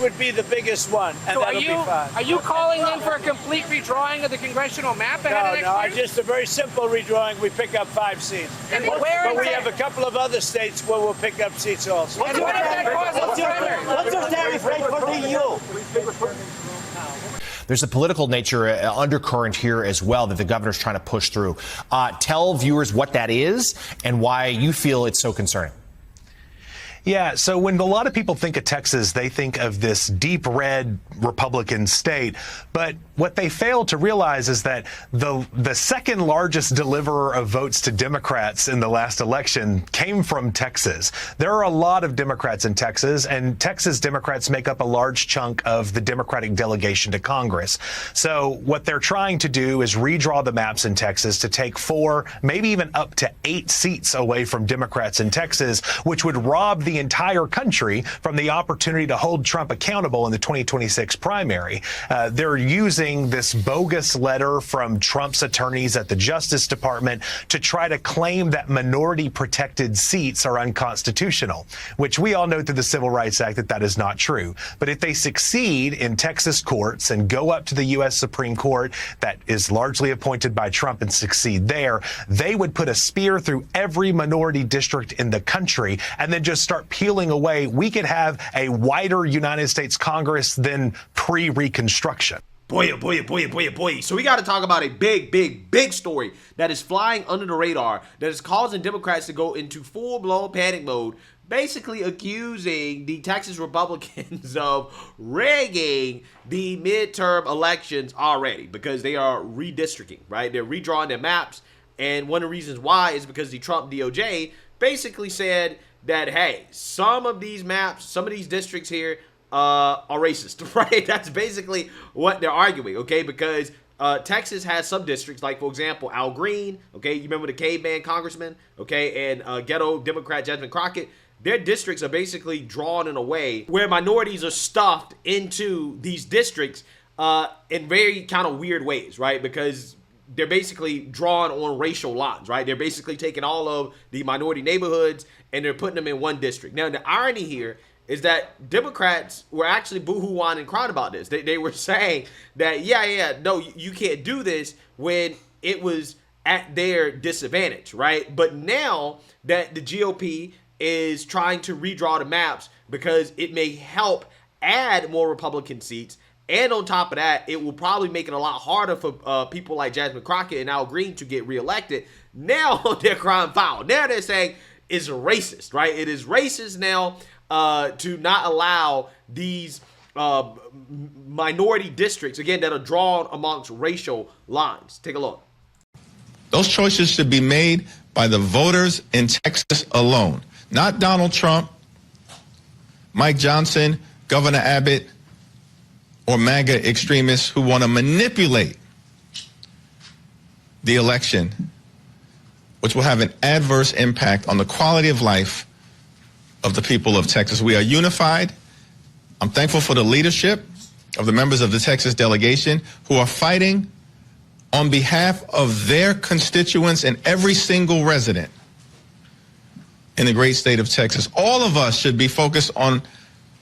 would be the biggest one, and So that'll be fine. are you calling in for a complete redrawing of the congressional map ahead of next year? Just a very simple redrawing. We pick up 5 seats. And But we have a couple of other states where we'll pick up seats also. And what if that causes primary? What's your tariff rate for the EU? There's a political nature undercurrent here as well that the governor's trying to push through. Tell viewers what that is and why you feel it's so concerning. Yeah, so when a lot of people think of Texas, they think of this deep red Republican state. But what they fail to realize is that the second largest deliverer of votes to Democrats in the last election came from Texas. There are a lot of Democrats in Texas, and Texas Democrats make up a large chunk of the Democratic delegation to Congress. So what they're trying to do is redraw the maps in Texas to take 4, maybe even up to 8 seats away from Democrats in Texas, which would rob the entire country from the opportunity to hold Trump accountable in the 2026 primary. They're using this bogus letter from Trump's attorneys at the Justice Department to try to claim that minority protected seats are unconstitutional, which we all know through the Civil Rights Act that is not true. But if they succeed in Texas courts and go up to the U.S. Supreme Court that is largely appointed by Trump and succeed there, they would put a spear through every minority district in the country and then just start peeling away. We could have a wider United States Congress than pre-Reconstruction. Boy, oh boy, oh boy, oh boy, oh boy. So we got to talk about a big story that is flying under the radar, that is causing Democrats to go into full-blown panic mode, basically accusing the Texas Republicans of rigging the midterm elections already because they are redistricting, right? They're redrawing their maps, and one of the reasons why is because the Trump DOJ basically said that, hey, some of these maps, some of these districts here are racist, right? That's basically what they're arguing, okay? Because Texas has some districts, like, for example, Al Green, okay? You remember the caveman congressman, okay? And ghetto Democrat Jasmine Crockett. Their districts are basically drawn in a way where minorities are stuffed into these districts in very kind of weird ways, right? Because they're basically drawn on racial lines, right? They're basically taking all of the minority neighborhoods and they're putting them in one district. Now, the irony here is that Democrats were actually boo-hoo-wine and crying about this. They were saying that, no, you can't do this when it was at their disadvantage, right? But now that the GOP is trying to redraw the maps because it may help add more Republican seats, and on top of that, it will probably make it a lot harder for people like Jasmine Crockett and Al Green to get reelected. Now they're crying foul. Now they're saying it's racist, right? It is racist now to not allow these minority districts, again, that are drawn amongst racial lines. Take a look. Those choices should be made by the voters in Texas alone, not Donald Trump, Mike Johnson, Governor Abbott, or MAGA extremists who want to manipulate the election, which will have an adverse impact on the quality of life of the people of Texas. We are unified. I'm thankful for the leadership of the members of the Texas delegation who are fighting on behalf of their constituents and every single resident in the great state of Texas. All of us should be focused on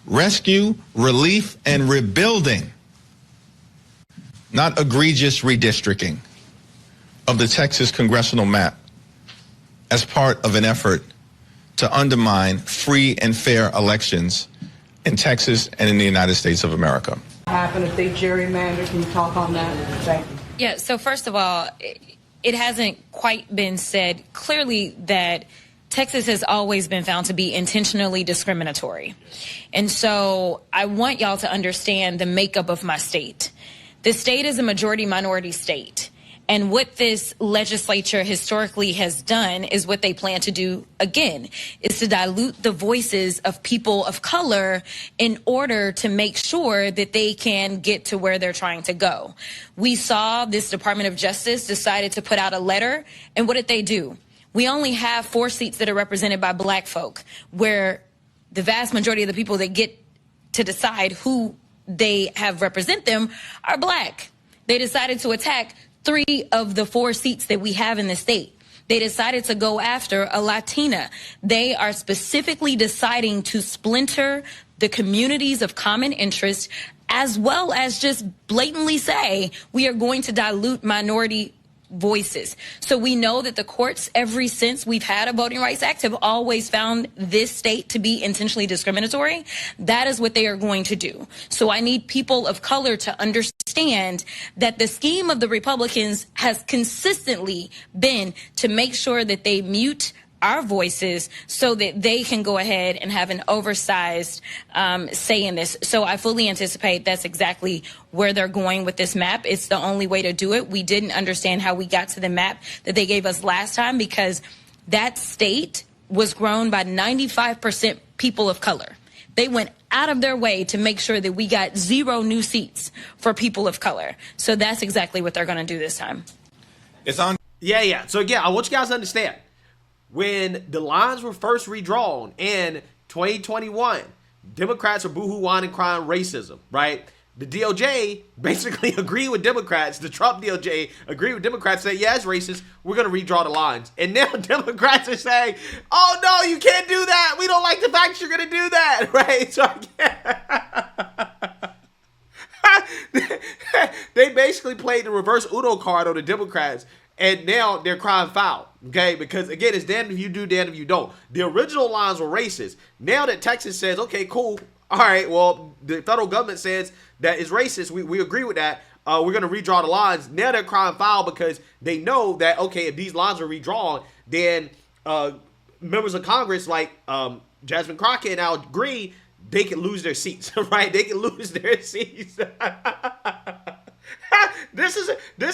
rescue, relief, and rebuilding, not egregious redistricting of the Texas congressional map as part of an effort to undermine free and fair elections in Texas and in the United States of America. Happen if they gerrymander? Can you talk on that? Thank you. Yeah, so first of all, it hasn't quite been said clearly that Texas has always been found to be intentionally discriminatory. And so I want y'all to understand the makeup of my state. The state is a majority minority state. And what this legislature historically has done is what they plan to do again, is to dilute the voices of people of color in order to make sure that they can get to where they're trying to go. We saw this Department of Justice decided to put out a letter, and what did they do? We only have 4 seats that are represented by black folk, where the vast majority of the people that get to decide who they have represent them are black. They decided to attack 3 of the 4 seats that we have in the state. They decided to go after a Latina. They are specifically deciding to splinter the communities of common interest, as well as just blatantly say we are going to dilute minority voices. So we know that the courts, ever since we've had a Voting Rights Act, have always found this state to be intentionally discriminatory. That is what they are going to do. So I need people of color to understand that the scheme of the Republicans has consistently been to make sure that they mute our voices so that they can go ahead and have an oversized say in this. So I fully anticipate that's exactly where they're going with this map. It's the only way to do it. We didn't understand how we got to the map that they gave us last time because that state was grown by 95% people of color. They went out of their way to make sure that we got 0 new seats for people of color. So that's exactly what they're going to do this time. It's on. Yeah. So again, I want you guys to understand. When the lines were first redrawn in 2021, Democrats are boohoo whining crying racism, right? The DOJ basically agreed with Democrats. The Trump DOJ agreed with Democrats, say, yeah, it's racist. We're going to redraw the lines. And now Democrats are saying, oh, no, you can't do that. We don't like the fact you're going to do that, right? So they basically played the reverse Uno card on the Democrats. And now they're crying foul, okay? Because, again, it's damned if you do, damned if you don't. The original lines were racist. Now that Texas says, okay, cool. All right, well, the federal government says that it's racist. We agree with that. We're going to redraw the lines. Now they're crying foul because they know that, okay, if these lines are redrawn, then members of Congress like Jasmine Crockett and Al Green, they can lose their seats, right? They can lose their seats. This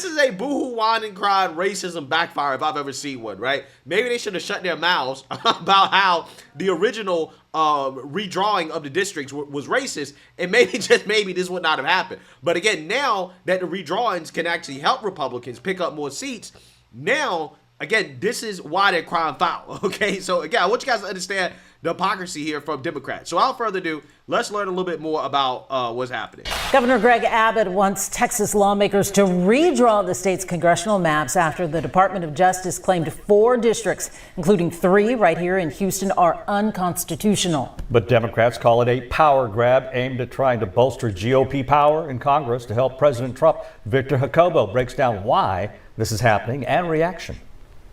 is a boohoo whining crying racism backfire if I've ever seen one, right? Maybe they should have shut their mouths about how the original redrawing of the districts was racist, and maybe just maybe this would not have happened. But again, now that the redrawings can actually help Republicans pick up more seats, now again, this is why they're crying foul. Okay, so again, I want you guys to understand the hypocrisy here from Democrats. So without further ado, let's learn a little bit more about what's happening. Governor Greg Abbott wants Texas lawmakers to redraw the state's congressional maps after the Department of Justice claimed 4 districts, including 3 right here in Houston, are unconstitutional. But Democrats call it a power grab aimed at trying to bolster GOP power in Congress to help President Trump. Victor Jacobo breaks down why this is happening and reaction.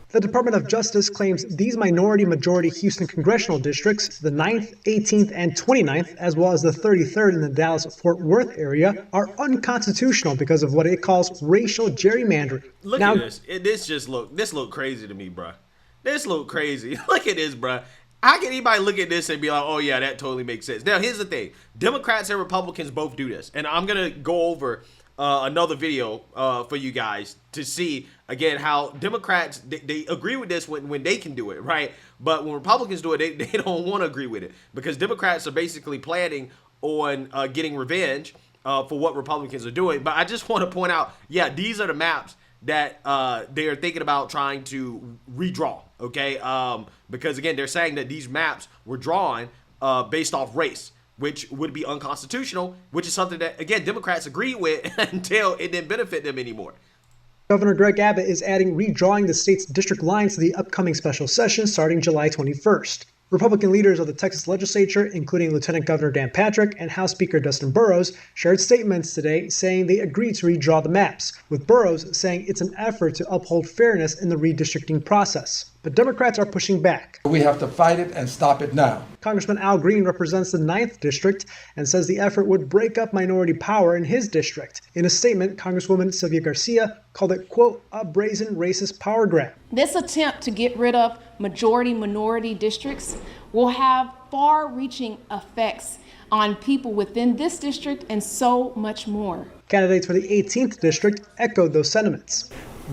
The Department of Justice claims these minority-majority Houston congressional districts, the 9th, 18th, and 29th, as well as the 33rd in the Dallas-Fort Worth area, are unconstitutional because of what it calls racial gerrymandering. Look at this. This look crazy to me, bruh. This look crazy. Look at this, bruh. How can anybody look at this and be like, oh, yeah, that totally makes sense? Now, here's the thing. Democrats and Republicans both do this. And I'm going to go over another video for you guys to see, again, how Democrats, they agree with this when they can do it, right? But when Republicans do it, they don't want to agree with it because Democrats are basically planning on getting revenge for what Republicans are doing. But I just want to point out, yeah, these are the maps that they are thinking about trying to redraw, okay? Because, again, they're saying that these maps were drawn based off race, which would be unconstitutional, which is something that, again, Democrats agreed with until it didn't benefit them anymore. Governor Greg Abbott is adding redrawing the state's district lines to the upcoming special session starting July 21st. Republican leaders of the Texas legislature, including Lieutenant Governor Dan Patrick and House Speaker Dustin Burrows, shared statements today saying they agreed to redraw the maps, with Burrows saying it's an effort to uphold fairness in the redistricting process. But Democrats are pushing back. We have to fight it and stop it now. Congressman Al Green represents the 9th District and says the effort would break up minority power in his district. In a statement, Congresswoman Sylvia Garcia called it, quote, a brazen racist power grab. This attempt to get rid of majority-minority districts will have far-reaching effects on people within this district and so much more. Candidates for the 18th District echoed those sentiments.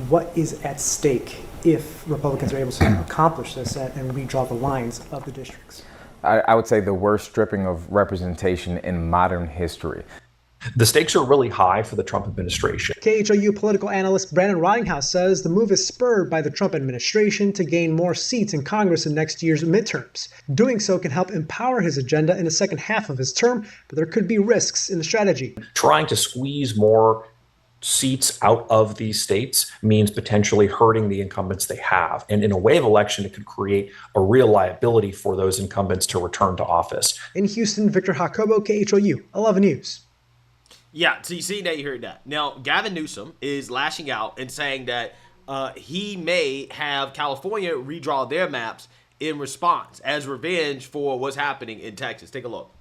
What is at stake if Republicans are able to accomplish this and redraw the lines of the districts? I would say the worst stripping of representation in modern history. The stakes are really high for the Trump administration. KHOU political analyst Brandon Rottinghouse says the move is spurred by the Trump administration to gain more seats in Congress in next year's midterms. Doing so can help empower his agenda in the second half of his term, but there could be risks in the strategy. Trying to squeeze more seats out of these states means potentially hurting the incumbents they have. And in a wave election, it could create a real liability for those incumbents to return to office. In Houston, Victor Jacobo, KHOU 11 News. Yeah, so you see, now you heard that. Now, Gavin Newsom is lashing out and saying that he may have California redraw their maps in response as revenge for what's happening in Texas. Take a look.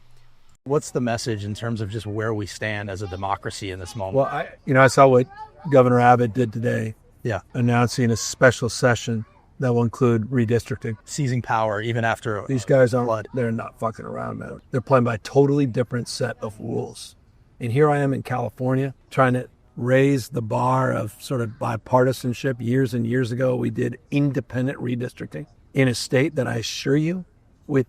What's the message in terms of just where we stand as a democracy in this moment? Well, I saw what Governor Abbott did today. Yeah. Announcing a special session that will include redistricting. Seizing power even after these guys they're not fucking around, man. They're playing by a totally different set of rules. And here I am in California trying to raise the bar of sort of bipartisanship. Years and years ago, we did independent redistricting in a state that I assure you, with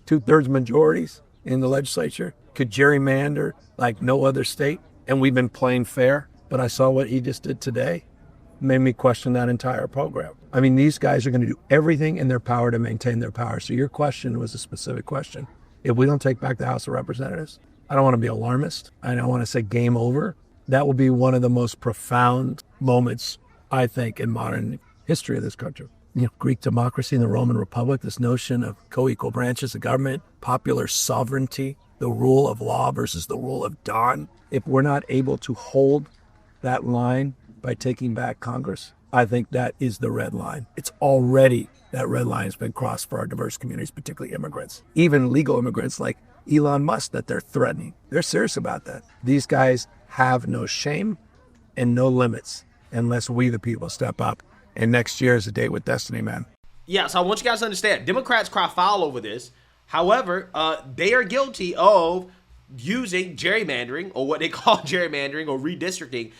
2/3 majorities in the legislature, could gerrymander like no other state. And we've been playing fair. But I saw what he just did today, made me question that entire program. I mean, these guys are going to do everything in their power to maintain their power. So your question was a specific question. If we don't take back the House of Representatives, I don't want to be alarmist. I don't want to say game over. That will be one of the most profound moments, I think, in modern history of this country. You know, Greek democracy and the Roman Republic, this notion of co-equal branches of government, popular sovereignty, the rule of law versus the rule of Don. If we're not able to hold that line by taking back Congress, I think that is the red line. It's already, that red line has been crossed for our diverse communities, particularly immigrants, even legal immigrants like Elon Musk that they're threatening. They're serious about that. These guys have no shame and no limits unless we, the people, step up. And next year is a date with destiny, man. Yeah, so I want you guys to understand, Democrats cry foul over this. However, they are guilty of using gerrymandering, or what they call gerrymandering or redistricting,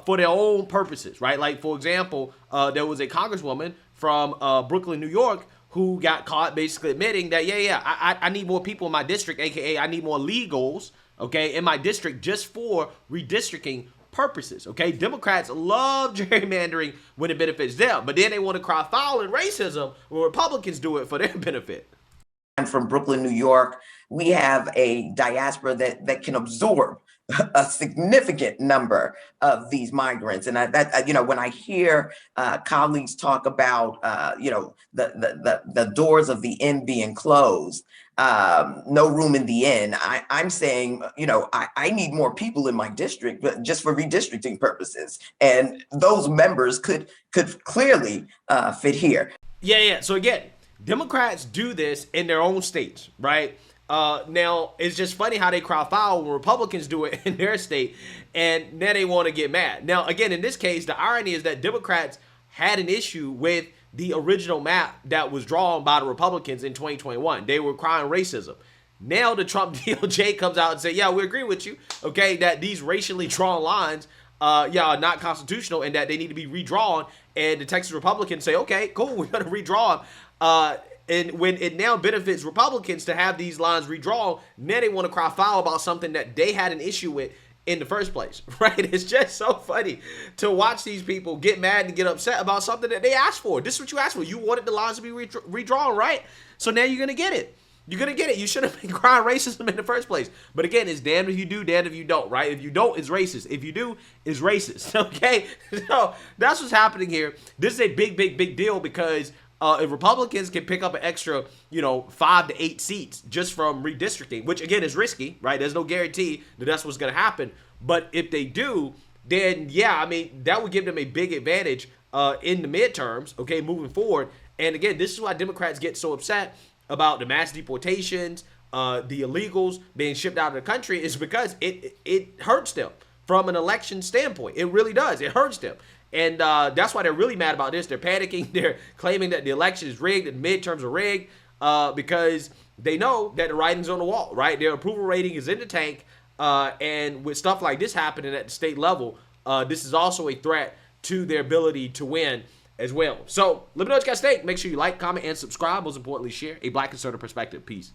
for their own purposes, right? Like, for example, there was a congresswoman from Brooklyn, New York, who got caught basically admitting that, I need more people in my district, aka I need more legals, okay, in my district just for redistricting purposes, okay? Democrats love gerrymandering when it benefits them, but then they want to cry foul and racism when Republicans do it for their benefit. I'm from Brooklyn, New York. We have a diaspora that can absorb a significant number of these migrants. And when I hear colleagues talk about, the doors of the inn being closed, no room in the inn, I'm saying, I need more people in my district, but just for redistricting purposes. And those members could clearly fit here. Yeah. So again, Democrats do this in their own states, right? Now, it's just funny how they cry foul when Republicans do it in their state, and then they want to get mad. Now, again, in this case, the irony is that Democrats had an issue with the original map that was drawn by the Republicans in 2021. They were crying racism. Now the Trump DOJ comes out and say, yeah, we agree with you, okay, that these racially drawn lines are not constitutional and that they need to be redrawn. And the Texas Republicans say, okay, cool, we're going to redraw them. And when it now benefits Republicans to have these lines redrawn, now they want to cry foul about something that they had an issue with in the first place, right? It's just so funny to watch these people get mad and get upset about something that they asked for. This is what you asked for. You wanted the lines to be redrawn, right? So now you're going to get it. You're going to get it. You should have been crying racism in the first place. But again, it's damned if you do, damned if you don't, right? If you don't, it's racist. If you do, it's racist, okay? So that's what's happening here. This is a big, big, big deal because if Republicans can pick up an extra, 5 to 8 seats just from redistricting, which again is risky, right? There's no guarantee that that's what's going to happen. But if they do, then that would give them a big advantage in the midterms, okay, moving forward. And again, this is why Democrats get so upset about the mass deportations, the illegals being shipped out of the country, is because it hurts them from an election standpoint. It really does. It hurts them. And that's why they're really mad about this. They're panicking. They're claiming that the election is rigged and midterms are rigged because they know that the writing's on the wall, right? Their approval rating is in the tank. And with stuff like this happening at the state level, this is also a threat to their ability to win as well. So let me know what you guys think. Make sure you like, comment, and subscribe. Most importantly, share a Black conservative perspective. Peace.